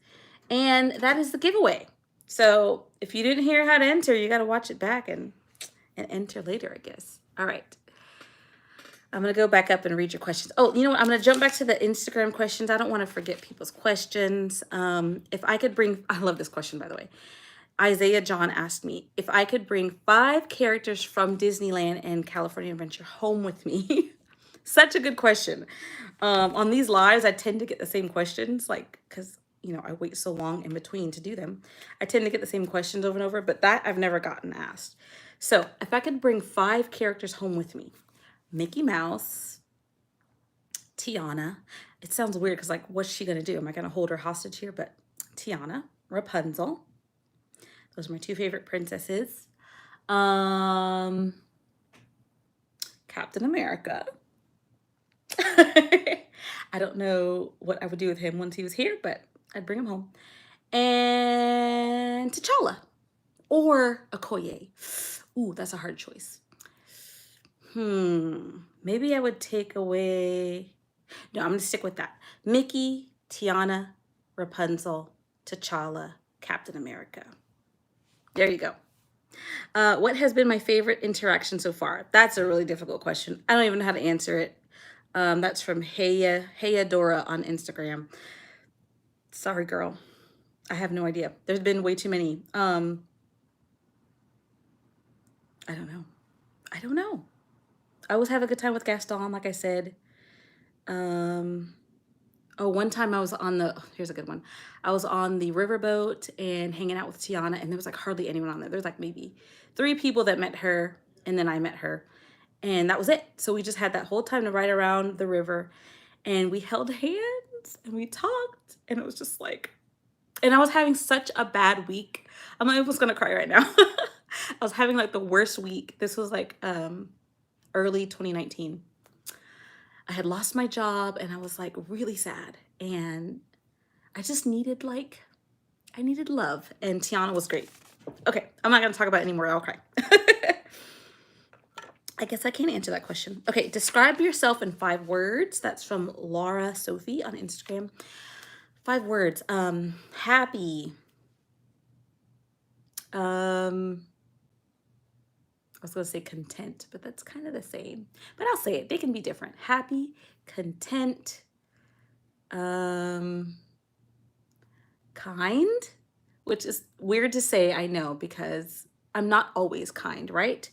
And that is the giveaway. So if you didn't hear how to enter, you got to watch it back and enter later, I guess. All right. I'm going to go back up and read your questions. Oh, you know what? I'm going to jump back to the Instagram questions. I don't want to forget people's questions. If I could bring, I love this question, by the way. Isaiah John asked me if I could bring 5 characters from Disneyland and California Adventure home with me. Such a good question. On these lives, I tend to get the same questions, like, because you know, I wait so long in between to do them. I tend to get the same questions over and over, but that I've never gotten asked. So if I could bring 5 characters home with me, Mickey Mouse, Tiana. It sounds weird because like, what's she gonna do? Am I gonna hold her hostage here? But Tiana, Rapunzel. Those are my 2 favorite princesses. Captain America. I don't know what I would do with him once he was here, but I'd bring him home. And T'Challa or Okoye. Ooh, that's a hard choice. Maybe I would take away, no, I'm gonna stick with that. Mickey, Tiana, Rapunzel, T'Challa, Captain America. There you go. What has been my favorite interaction so far? That's a really difficult question. I don't even know how to answer it. That's from Heya Dora on Instagram. Sorry, girl. I have no idea. There's been way too many. I don't know. I don't know. I always have a good time with Gaston, like I said. Oh, one time I was on the, here's a good one. I was on the riverboat and hanging out with Tiana, and there was like hardly anyone on there. There's like maybe 3 people that met her, and then I met her. And that was it. So we just had that whole time to ride around the river, and we held hands and we talked, and it was just like, and I was having such a bad week. I'm almost gonna cry right now. I was having like the worst week. This was like early 2019. I had lost my job and I was like really sad, and I just needed like, I needed love, and Tiana was great. Okay, I'm not gonna talk about it anymore. I'll cry. I guess I can't answer that question. Okay, describe yourself in 5 words. That's from Laura Sophie on Instagram. 5 words. Happy. I was gonna say content, but that's kind of the same. But I'll say it. They can be different. Happy, content, kind, which is weird to say, I know, because I'm not always kind, right?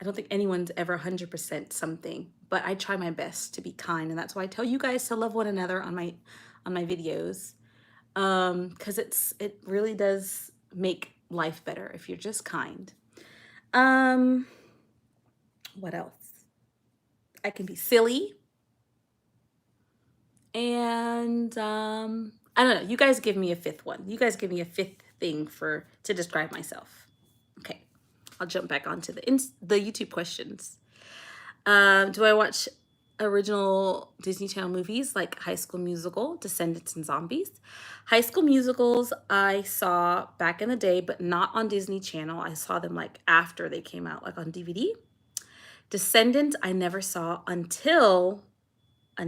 I don't think anyone's ever 100% something, but I try my best to be kind, and that's why I tell you guys to love one another on my videos, because it really does make life better if you're just kind. What else? I can be silly, and I don't know. You guys give me a 5th one. You guys give me a 5th thing to describe myself. Okay. I'll jump back onto the YouTube questions. Do I watch original Disney Channel movies like High School Musical, Descendants, and Zombies? High School Musicals I saw back in the day, but not on Disney Channel. I saw them like after they came out, like on DVD. Descendants I never saw until I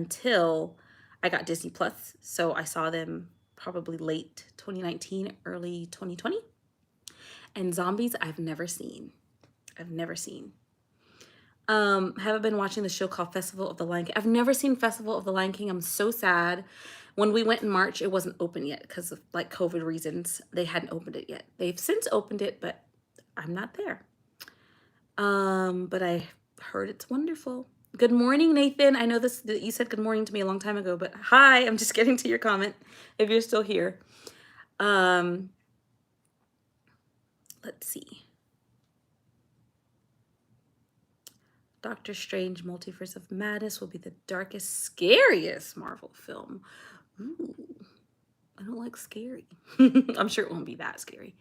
got Disney Plus. So I saw them probably late 2019, early 2020. And Zombies, I've never seen. Haven't been watching the show called Festival of the Lion King. I've never seen Festival of the Lion King. I'm so sad. When we went in March, it wasn't open yet because of like COVID reasons. They hadn't opened it yet. They've since opened it, but I'm not there. But I heard it's wonderful. Good morning, Nathan. I know you said good morning to me a long time ago, but hi, I'm just getting to your comment if you're still here. Let's see. Doctor Strange Multiverse of Madness will be the darkest, scariest Marvel film. Ooh, I don't like scary. I'm sure it won't be that scary.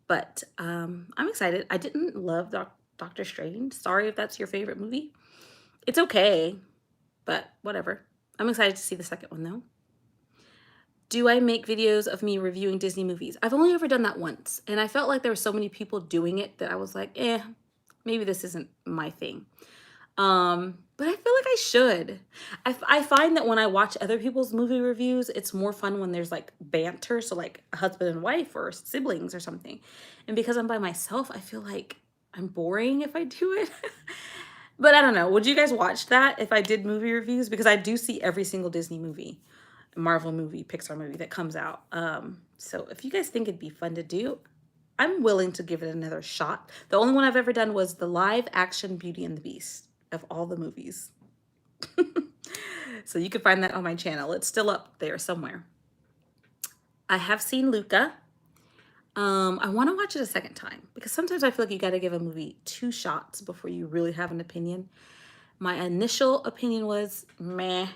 But I'm excited. I didn't love Doctor Strange. Sorry if that's your favorite movie. It's okay, but whatever. I'm excited to see the second one, though. Do I make videos of me reviewing Disney movies? I've only ever done that once, and I felt like there were so many people doing it that I was like, maybe this isn't my thing. But I feel like I should. I find that when I watch other people's movie reviews, it's more fun when there's like banter, so like a husband and wife or siblings or something. And because I'm by myself, I feel like I'm boring if I do it. But I don't know. Would you guys watch that if I did movie reviews? Because I do see every single Disney movie, Marvel movie, Pixar movie that comes out. So if you guys think it'd be fun to do, I'm willing to give it another shot. The only one I've ever done was the live action Beauty and the Beast of all the movies. So you can find that on my channel. It's still up there somewhere. I have seen Luca. I want to watch it a second time because sometimes I feel like you got to give a movie 2 shots before you really have an opinion. My initial opinion was meh.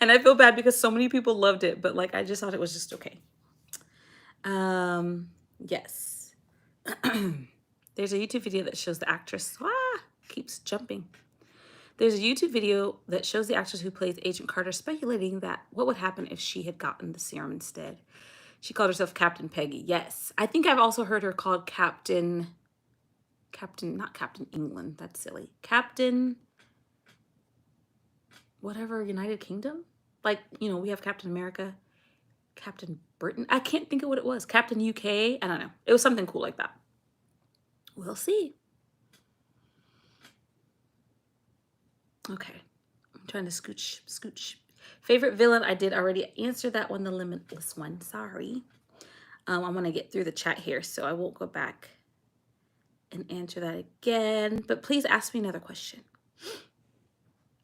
And I feel bad because so many people loved it, but like I just thought it was just okay. Yes. There's a YouTube video that shows the actress keeps jumping. There's a YouTube video that shows the actress who plays Agent Carter speculating that what would happen if she had gotten the serum instead. She called herself Captain Peggy. Yes. I think I've also heard her called not Captain England. That's silly. Captain whatever, United Kingdom? Like, we have Captain America, Captain Britain. I can't think of what it was. Captain UK. I don't know. It was something cool like that. We'll see. Okay. I'm trying to scooch. Favorite villain, I did already answer that one, the Limitless one. Sorry. I'm going to get through the chat here, so I won't go back and answer that again. But please ask me another question.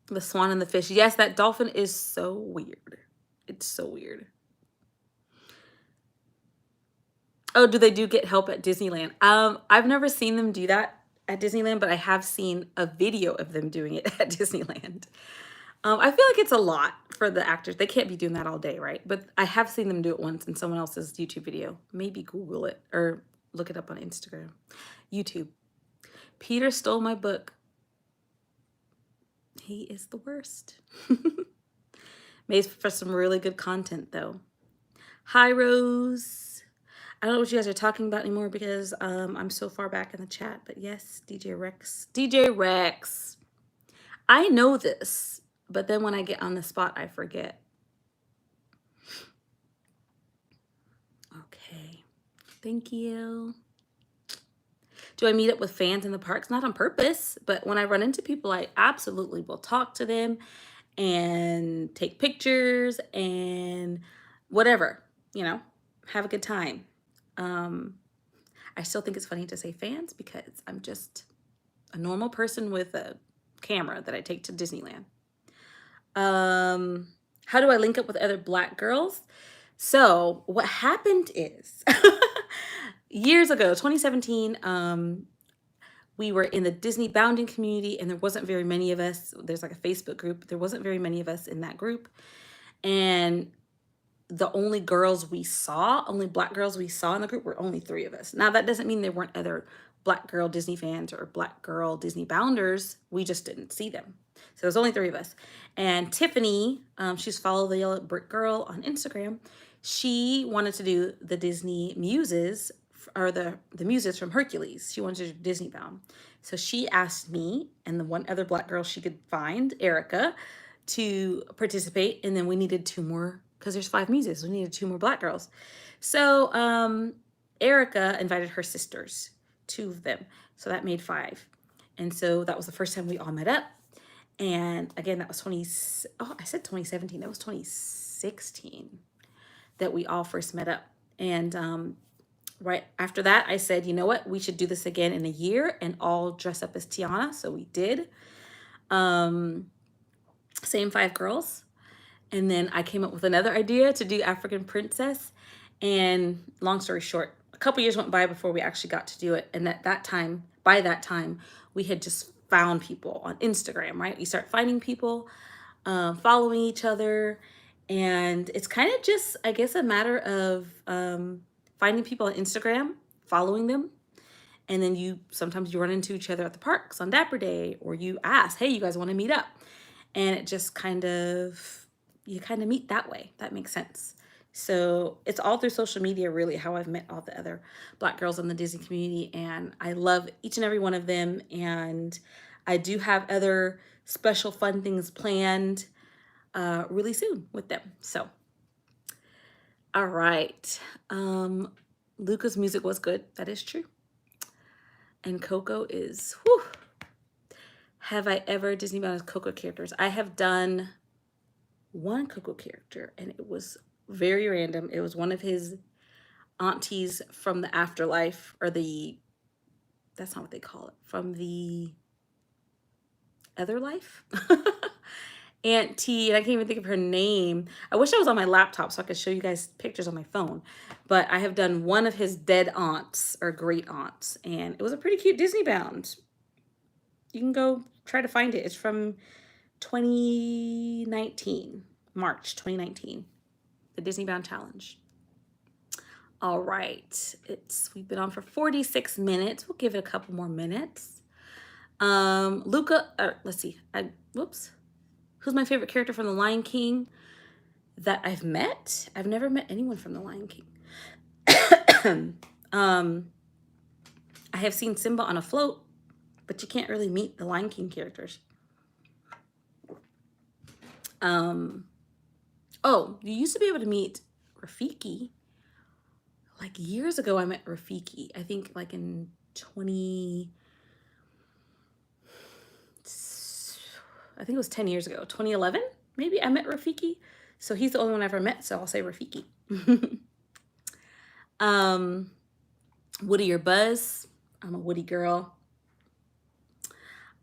The swan and the fish. Yes, that dolphin is so weird. It's so weird. Oh, do they get help at Disneyland? I've never seen them do that at Disneyland, but I have seen a video of them doing it at Disneyland. I feel like it's a lot for the actors. They can't be doing that all day, right? But I have seen them do it once in someone else's YouTube video. Maybe Google it or look it up on Instagram. YouTube. Peter stole my book. He is the worst. Made for some really good content, though. Hi, Rose. I don't know what you guys are talking about anymore because I'm so far back in the chat. But yes, DJ Rex. DJ Rex. I know this, but then when I get on the spot, I forget. Okay. Thank you. Do I meet up with fans in the parks? Not on purpose, but when I run into people, I absolutely will talk to them and take pictures and whatever, have a good time. I still think it's funny to say fans because I'm just a normal person with a camera that I take to Disneyland. How do I link up with other Black girls? So what happened is years ago, 2017, we were in the Disney bounding community and there wasn't very many of us. There's like a Facebook group. There wasn't very many of us in that group. And the only Black girls we saw in the group were only 3 of us. Now that doesn't mean there weren't other Black girl Disney fans or Black girl Disney bounders. We just didn't see them. So there's only 3 of us. And Tiffany, she's Follow the Yellow Brick Girl on Instagram. She wanted to do the Disney Muses, or the Muses from Hercules. She wanted to do Disney Bound. So she asked me and the one other Black girl she could find, Erica, to participate. And then we needed 2 more, because there's 5 Muses. We needed 2 more Black girls. So Erica invited her sisters, 2 of them. So that made 5. And so that was the first time we all met up. And again, that was I said 2017. That was 2016 that we all first met up. And right after that, I said, you know what? We should do this again in a year and all dress up as Tiana. So we did. Same 5 girls. And then I came up with another idea to do African princess. And long story short, a couple years went by before we actually got to do it. And by that time, we had just found people on Instagram, right? We start finding people, following each other. And it's kind of just, I guess, a matter of finding people on Instagram, following them. And then sometimes you run into each other at the parks on Dapper Day, or you ask, hey, you guys want to meet up? And it just you kind of meet that way. That makes sense. So it's all through social media, really, how I've met all the other Black girls in the Disney community. And I love each and every one of them. And I do have other special fun things planned really soon with them. So, all right. Luca's music was good. That is true. And Coco is, whew. Have I ever Disney bound as Coco characters? I have done one Coco character, and it was very random. It was one of his aunties from the afterlife, or that's not what they call it, from the other life. Auntie, and I can't even think of her name. I wish I was on my laptop so I could show you guys pictures on my phone. But I have done one of his dead aunts or great aunts, and it was a pretty cute Disney bound. You can go try to find it. It's from 2019, March 2019, the Disney Bound Challenge. All right, we've been on for 46 minutes. We'll give it a couple more minutes. Luca, let's see. Who's my favorite character from The Lion King that I've met? I've never met anyone from The Lion King. I have seen Simba on a float, but you can't really meet the Lion King characters. Oh, you used to be able to meet Rafiki. Like years ago, I met Rafiki. I think like in 10 years ago, 2011, maybe I met Rafiki. So he's the only one I ever met, so I'll say Rafiki. Woody or Buzz? I'm a Woody girl.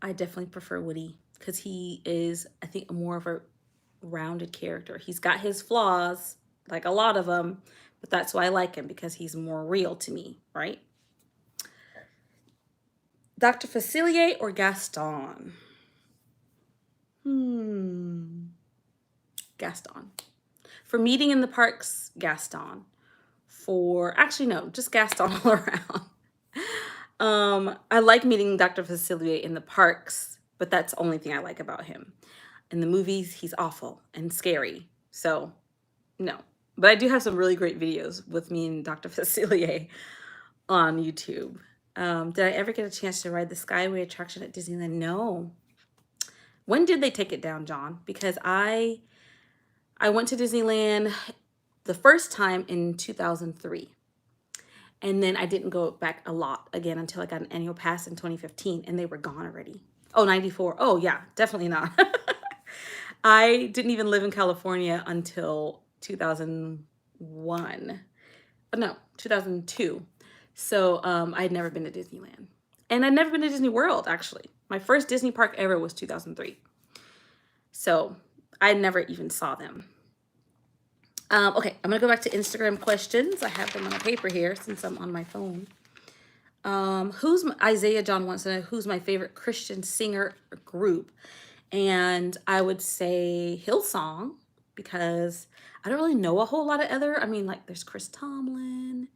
I definitely prefer Woody because he is, I think, more of a rounded character. He's got his flaws, like a lot of them, but that's why I like him, because he's more real to me, right? Dr. Facilier or Gaston? Gaston. For meeting in the parks, Gaston. Actually, no, just Gaston all around. I like meeting Dr. Facilier in the parks, but that's the only thing I like about him. In the movies, he's awful and scary. So, no. But I do have some really great videos with me and Dr. Facilier on YouTube. Did I ever get a chance to ride the Skyway attraction at Disneyland? No. When did they take it down, John? Because I went to Disneyland the first time in 2003. And then I didn't go back a lot again until I got an annual pass in 2015, and they were gone already. Oh, 94. Oh, yeah, definitely not. I didn't even live in California until 2001. No, 2002. So I'd never been to Disneyland. And I'd never been to Disney World, actually. My first Disney park ever was 2003. So I never even saw them. Okay, I'm going to go back to Instagram questions. I have them on a paper here since I'm on my phone. Isaiah John wants to know who's my favorite Christian singer or group. And I would say Hillsong, because I don't really know a whole lot of other. I mean, like there's Chris Tomlin,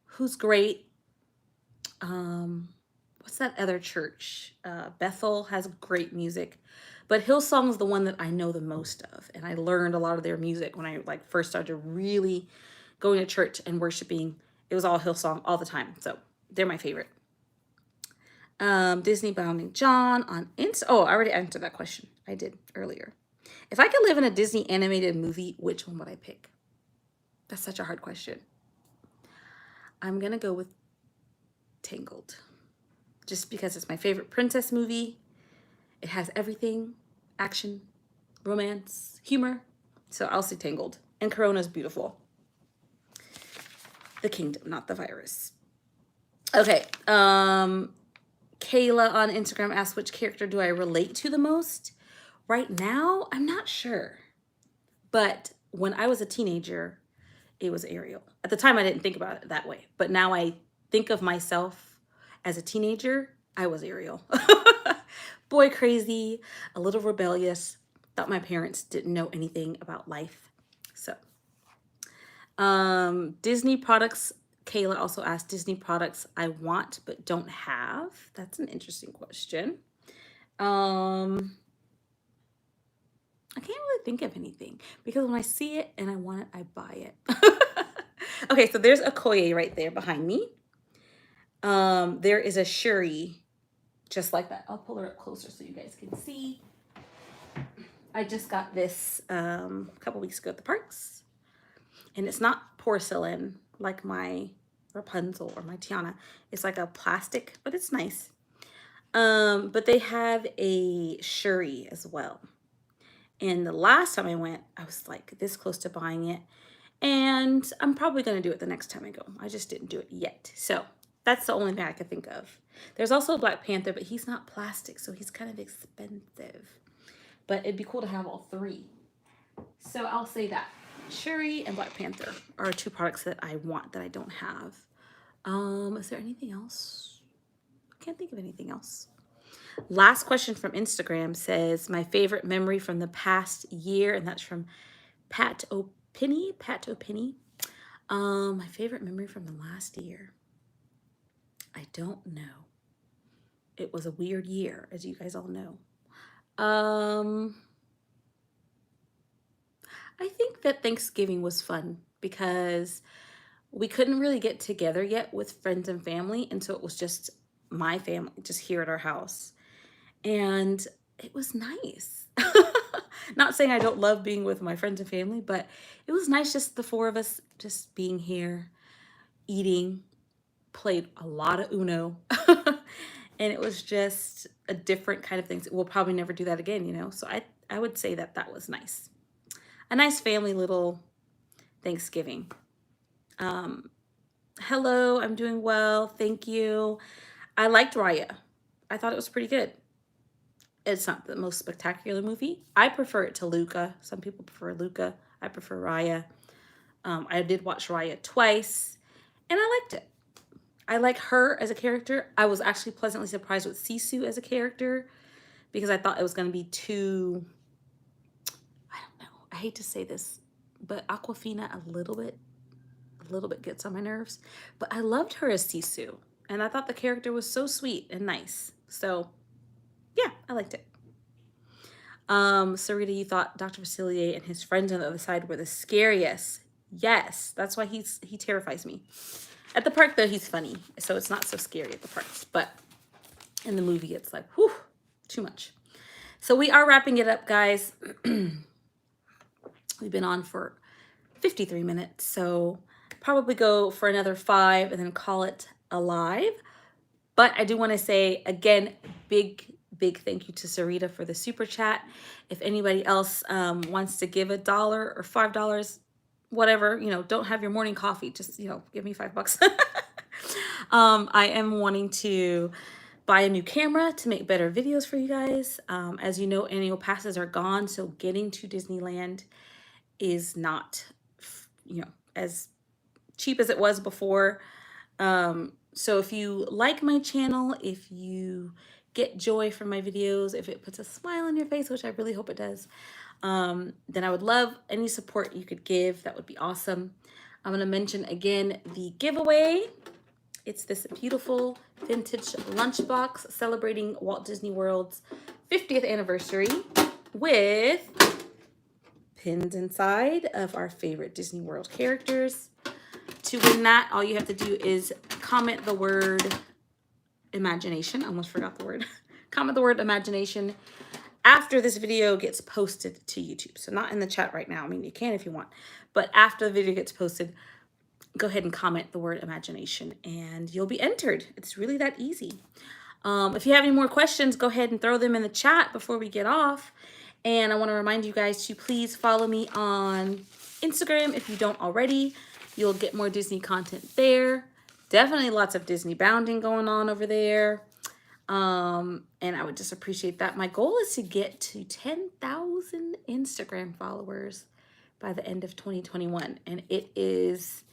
who's great. What's that other church? Bethel has great music. But Hillsong is the one that I know the most of. And I learned a lot of their music when I first started really going to church and worshiping. It was all Hillsong all the time. So they're my favorite. Disney Bounding John on Insta. Oh, I already answered that question. I did earlier. If I could live in a Disney animated movie, which one would I pick? That's such a hard question. I'm going to go with Tangled. Just because it's my favorite princess movie. It has everything. action, romance, humor. So I'll say Tangled. And Corona's beautiful. The kingdom, not the virus. Okay. Kayla on Instagram asked, which character do I relate to the most? Right now, I'm not sure. But when I was a teenager, it was Ariel. At the time, I didn't think about it that way. But now I think of myself as a teenager, I was Ariel. Boy crazy, a little rebellious, thought my parents didn't know anything about life. So, Disney products. Kayla also asked, Disney products I want but don't have. That's an interesting question. I can't really think of anything because when I see it and I want it, I buy it. Okay, so there's a Koye right there behind me. There is a Shuri just like that. I'll pull her up closer so you guys can see. I just got this a couple weeks ago at the parks. And it's not porcelain like my Rapunzel or my Tiana. It's like a plastic, but it's nice. But they have a Shuri as well. And the last time I went, I was like this close to buying it. And I'm probably going to do it the next time I go. I just didn't do it yet. So that's the only thing I could think of. There's also a Black Panther, but he's not plastic, so he's kind of expensive. But it'd be cool to have all three. So I'll say that. Shuri and Black Panther are two products that I want that I don't have. Is there anything else? I can't think of anything else. Last question from Instagram says, my favorite memory from the past year, and that's from Pat O'Penny. My favorite memory from the last year. I don't know. It was a weird year, as you guys all know. I think that Thanksgiving was fun because we couldn't really get together yet with friends and family. And so it was just my family just here at our house. And it was nice. Not saying I don't love being with my friends and family, but it was nice just the four of us just being here, eating, played a lot of Uno. And it was just a different kind of thing. We'll probably never do that again, you know? So I would say that that was nice. A nice family little Thanksgiving. Hello, I'm doing well. Thank you. I liked Raya. I thought it was pretty good. It's not the most spectacular movie. I prefer it to Luca. Some people prefer Luca. I prefer Raya. I did watch Raya twice, and I liked it. I like her as a character. I was actually pleasantly surprised with Sisu as a character because I thought it was going to be too, I don't know. I hate to say this, but Aquafina a little bit gets on my nerves. But I loved her as Sisu, and I thought the character was so sweet and nice. So yeah, I liked it. Sarita, you thought Dr. Facilier and his friends on the other side were the scariest. Yes, that's why he terrifies me. At the park, though, he's funny, so it's not so scary at the parks. But in the movie, it's like, whew, too much. So we are wrapping it up, guys. We've been on for 53 minutes, so probably go for another 5 and then call it a live. But I do want to say, again, big thank you to Sarita for the super chat. If anybody else wants to give $1 or $5, whatever, you know, don't have your morning coffee, just, you know, give me $5. I am wanting to buy a new camera to make better videos for you guys. As you know, annual passes are gone, so getting to Disneyland is not, you know, as cheap as it was before. So if you like my channel, if you get joy from my videos, if it puts a smile on your face, which I really hope it does, then I would love any support you could give. That would be awesome. I'm going to mention again the giveaway. It's this beautiful vintage lunchbox celebrating Walt Disney World's 50th anniversary with pins inside of our favorite Disney World characters. To win that, all you have to do is comment the word imagination. I almost forgot the word. Comment the word imagination after this video gets posted to YouTube. So not in the chat right now. I mean, you can if you want. But after the video gets posted, go ahead and comment the word imagination and you'll be entered. It's really that easy. If you have any more questions, go ahead and throw them in the chat before we get off. And I want to remind you guys to please follow me on Instagram if you don't already. You'll get more Disney content there. Definitely lots of Disney bounding going on over there. And I would just appreciate that. My goal is to get to 10,000 Instagram followers by the end of 2021. And it is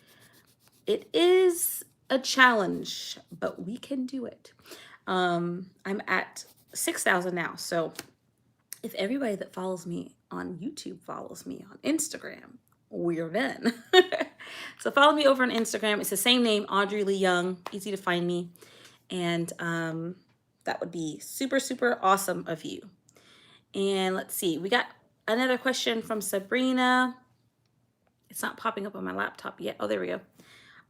a challenge, but we can do it. I'm at 6,000 now. So if everybody that follows me on YouTube follows me on Instagram, we're done. So follow me over on Instagram. It's the same name, Audrey Lee Young. Easy to find me. And that would be super, super awesome of you. And let's see. We got another question from Sabrina. It's not popping up on my laptop yet. Oh, there we go.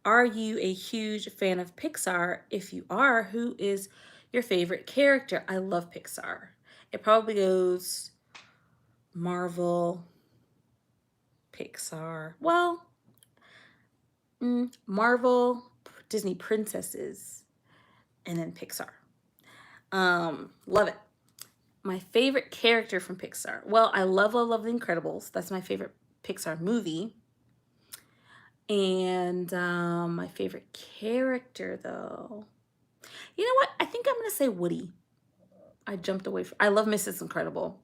Are you a huge fan of Pixar? If you are, who is your favorite character? I love Pixar. It probably goes Marvel, Pixar. Well, Marvel, Disney princesses, and then Pixar. Love it. My favorite character from Pixar. Well, I love The Incredibles. That's my favorite Pixar movie. And my favorite character, though. You know what? I think I'm going to say Woody. I jumped away from... I love Mrs. Incredible,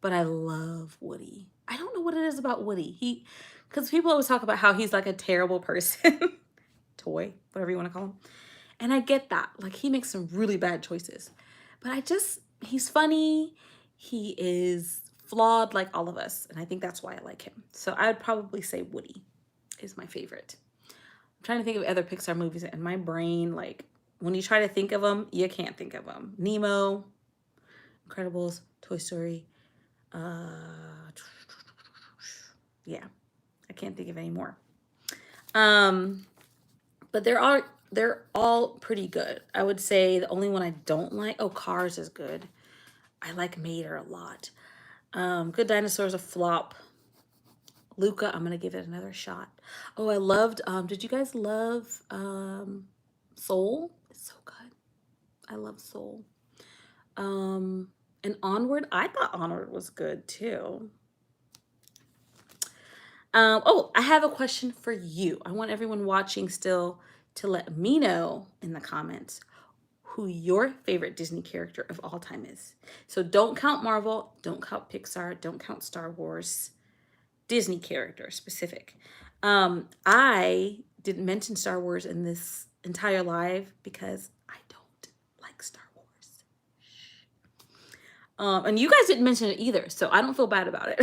but I love Woody. I don't know what it is about Woody. Because people always talk about how he's like a terrible person. Toy, whatever you want to call him. And I get that. Like, he makes some really bad choices. But he's funny. He is flawed like all of us. And I think that's why I like him. So I would probably say Woody is my favorite. I'm trying to think of other Pixar movies. And my brain, like, when you try to think of them, you can't think of them. Nemo, Incredibles, Toy Story. Yeah, I can't think of any more. But they're all pretty good. I would say the only one I don't like, Cars is good. I like Mater a lot. Good Dinosaur's a flop. Luca, I'm gonna give it another shot. Oh, I loved, did you guys love Soul? It's so good. I love Soul. And Onward, I thought Onward was good too. I have a question for you. I want everyone watching still to let me know in the comments who your favorite Disney character of all time is. So don't count Marvel, don't count Pixar, don't count Star Wars. Disney character specific. I didn't mention Star Wars in this entire live because I don't like Star Wars. And you guys didn't mention it either, so I don't feel bad about it.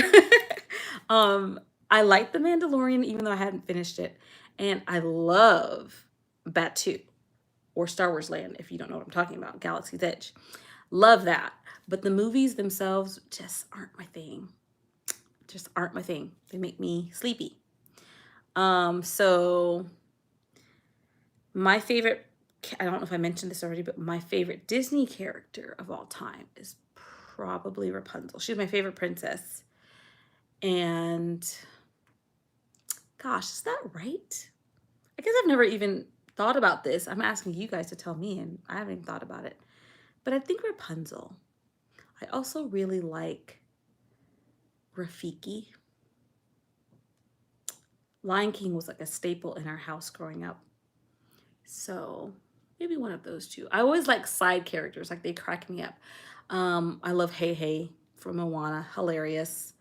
I like The Mandalorian, even though I hadn't finished it. And I love Batu, or Star Wars Land, if you don't know what I'm talking about, Galaxy's Edge. Love that. But the movies themselves just aren't my thing. Just aren't my thing. They make me sleepy. So my favorite, I don't know if I mentioned this already, but my favorite Disney character of all time is probably Rapunzel. She's my favorite princess. And gosh, is that right? I guess I've never even thought about this. I'm asking you guys to tell me, and I haven't even thought about it. But I think Rapunzel. I also really like Rafiki. Lion King was like a staple in our house growing up. So maybe one of those two. I always like side characters, like they crack me up. I love Hey Hey from Moana, hilarious.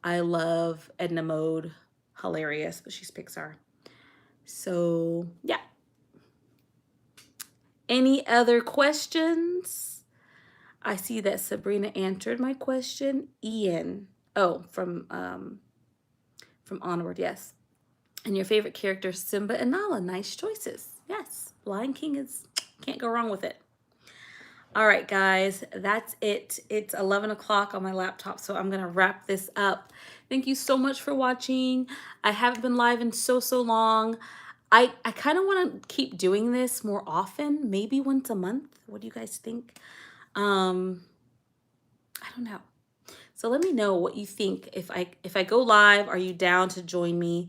I love Edna Mode, hilarious, but she's Pixar. So yeah. Any other questions? I see that Sabrina answered my question. Ian, from Onward, yes. And your favorite character, Simba and Nala. Nice choices. Yes, Lion King can't go wrong with it. All right, guys, that's it. It's 11 o'clock on my laptop, so I'm going to wrap this up. Thank you so much for watching. I haven't been live in so long. I kind of want to keep doing this more often, maybe once a month. What do you guys think? I don't know. So let me know what you think. If I go live, are you down to join me?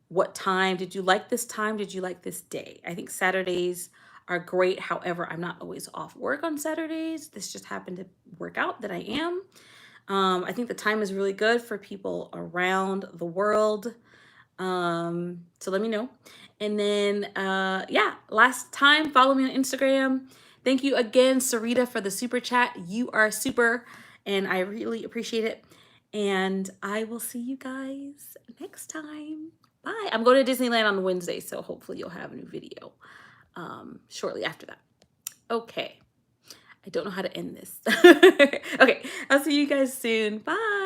What time? Did you like this time? Did you like this day? I think Saturdays are great. However, I'm not always off work on Saturdays. This just happened to work out that I am. I think the time is really good for people around the world. So let me know. And then, yeah, last time, follow me on Instagram. Thank you again, Sarita, for the super chat. You are super, and I really appreciate it. And I will see you guys next time. Bye. I'm going to Disneyland on Wednesday, so hopefully you'll have a new video shortly after that. Okay. I don't know how to end this. Okay, I'll see you guys soon. Bye.